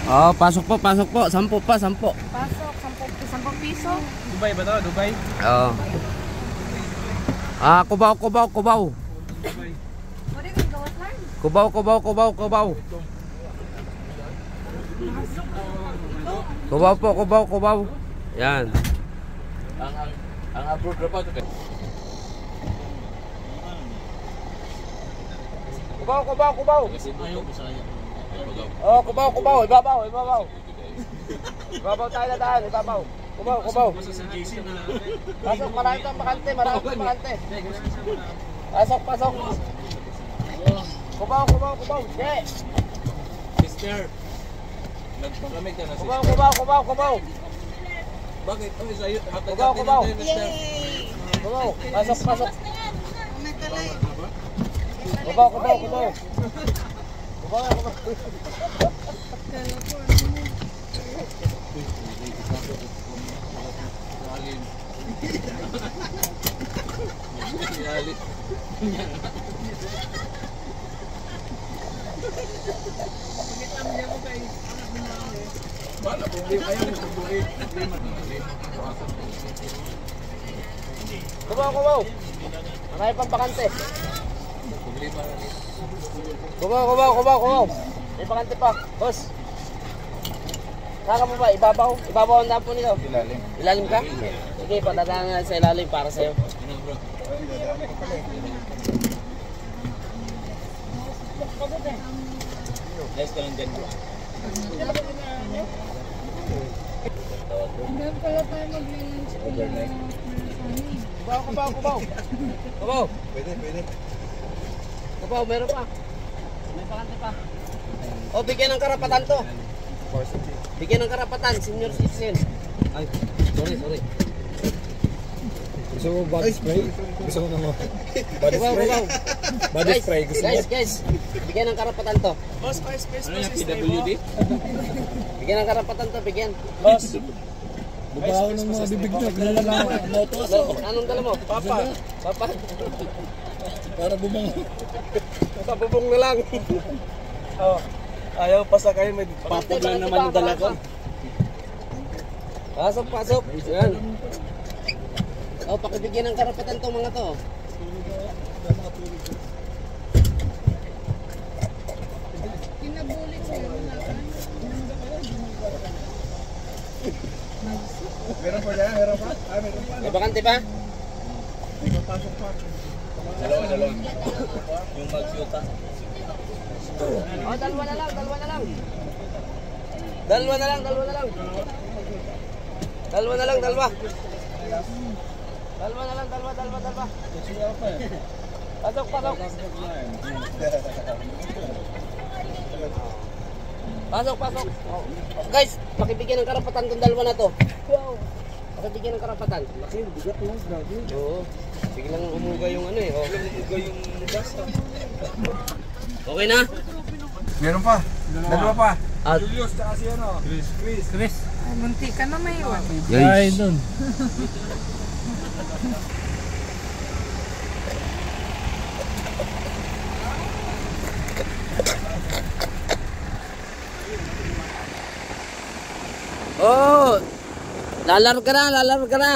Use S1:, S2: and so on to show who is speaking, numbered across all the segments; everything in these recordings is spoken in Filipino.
S1: Oh, pasok po, pasok po. 10 pa, 10.
S2: Pasok, 10 piso.
S3: Dubai ba to? Dubai?
S1: Oo. Ah, Cubao, Cubao, Cubao.
S2: Pwede kang gawas lang.
S1: Cubao, Cubao, Cubao, Cubao. Cubao po, Cubao, Cubao. Yan.
S3: Ang abroad na pa ito kayo?
S1: Cubao, Cubao, Cubao. Oh, Cubao, Cubao. Ibabaw, ibabaw. Ibabaw tayo na daan, ibabaw. Cubao, Cubao. Pasok, marami kang bakante, marami kang bakante. Pasok, pasok. Cubao, Cubao, Cubao. Sige.
S3: Sister, nagpalamig ka na sister.
S1: Cubao, Cubao, Cubao, Cubao.
S3: Bakit? Oh, sa'yo.
S1: Cubao, Cubao. Cubao, pasok, pasok. Cubao, Cubao, Cubao. Cubao, Cubao.
S3: Wala problema yan, problema.
S1: Cubao, Cubao. Marami pang bakante. Cubao, Cubao, Cubao, Cubao. May bakante pa. Boss. Saka mo ba? Ibabaw? Ibabaw ang daan po nito.
S3: Ilalim.
S1: Ilalim ka? Sige, padadaan nga sa ilalim para sa'yo.
S3: Ano bro? Ayos ka lang dyan bro.
S2: Hanggang pala tayo mag-lunch.
S1: Cubao, Cubao, Cubao. Cubao.
S3: Pwede, pwede.
S1: Cubao, meron pa. May bakante pa. O, bigyan ng karapatan to. Bigyan ng karapatan, senior citizen. Ay, sorry, sorry.
S3: Gusto mo body spray? Gusto mo naman. Body
S1: Cubao,
S3: spray?
S1: Cubao.
S3: Body spray, gusto mo?
S1: Guys, bigyan ng karapatan to.
S3: Boss, space, ano yung PWD?
S1: Bigyan ng karapatan to, bigyan.
S3: Boss.
S4: Bubaho ng mga bibig nyo, kilala lang ako. Motos.
S1: Anong dala mo? Papa. Papa.
S4: Para bumango.
S1: Sa bubong na lang.
S3: Oh, ayaw pa sa kayo, may
S1: Papag lang naman yung dala ko. Pasok, pasok. Yan. O, pakibigyan ng karapatan to mga to.
S2: Pinabulit sa'yo. Wala ka.
S3: Meron pa dyan? Meron pa? Ah, meron pa.
S1: May bakante pa?
S3: Pasok pa. Dalawa. Yung mag-shoota.
S1: O, dalawa na lang, dalawa na lang. Dalawa na lang, dalawa na lang. Dalawa na lang, dalawa. Dalawa na lang, dalawa. Pasok, pasok. Pasok, pasok. Oh. Guys, pakibigyan ng karapatan tong dalawa na to. Wow. Pakibigyan ng karapatan.
S3: Laki, bigat lang, grabe.
S1: Oo. Biglang umuga yung ano eh. Oh.
S3: Umuga yung basta.
S1: Okay na?
S3: Meron pa. Dalawa pa.
S1: At
S3: Julius, tsaka si ano? Chris.
S2: Ay, munti ka na may iwan.
S4: Ay, dun.
S1: oh, lalaro ka na.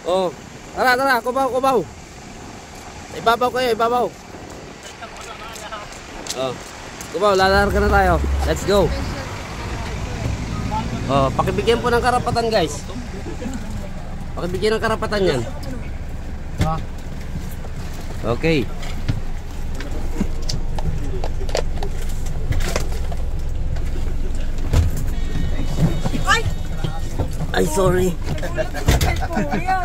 S1: Oh, tara, kubaw. Ibabaw kayo, ibabaw. Oh, kubaw, lalaro ka na tayo. Let's go. Oh, pakibigyan po ng karapatan, guys. Pakibigyan ng karapatan yan. Okay. Ay, sorry.
S2: Kuya.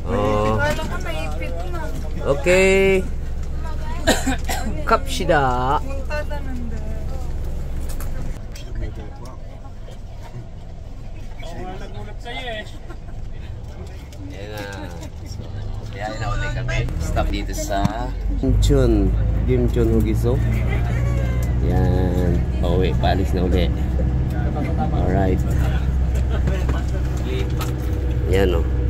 S1: Oh,
S2: Kala ko naipit na.
S1: okay. Kapshida.
S2: Muntada nanda.
S1: Ayan na. So, biyahe na ulit kami. Stop dito sa Gimchon Hugiso. Yan. Pauwi. Paalis na ulit. Alright. Yan o.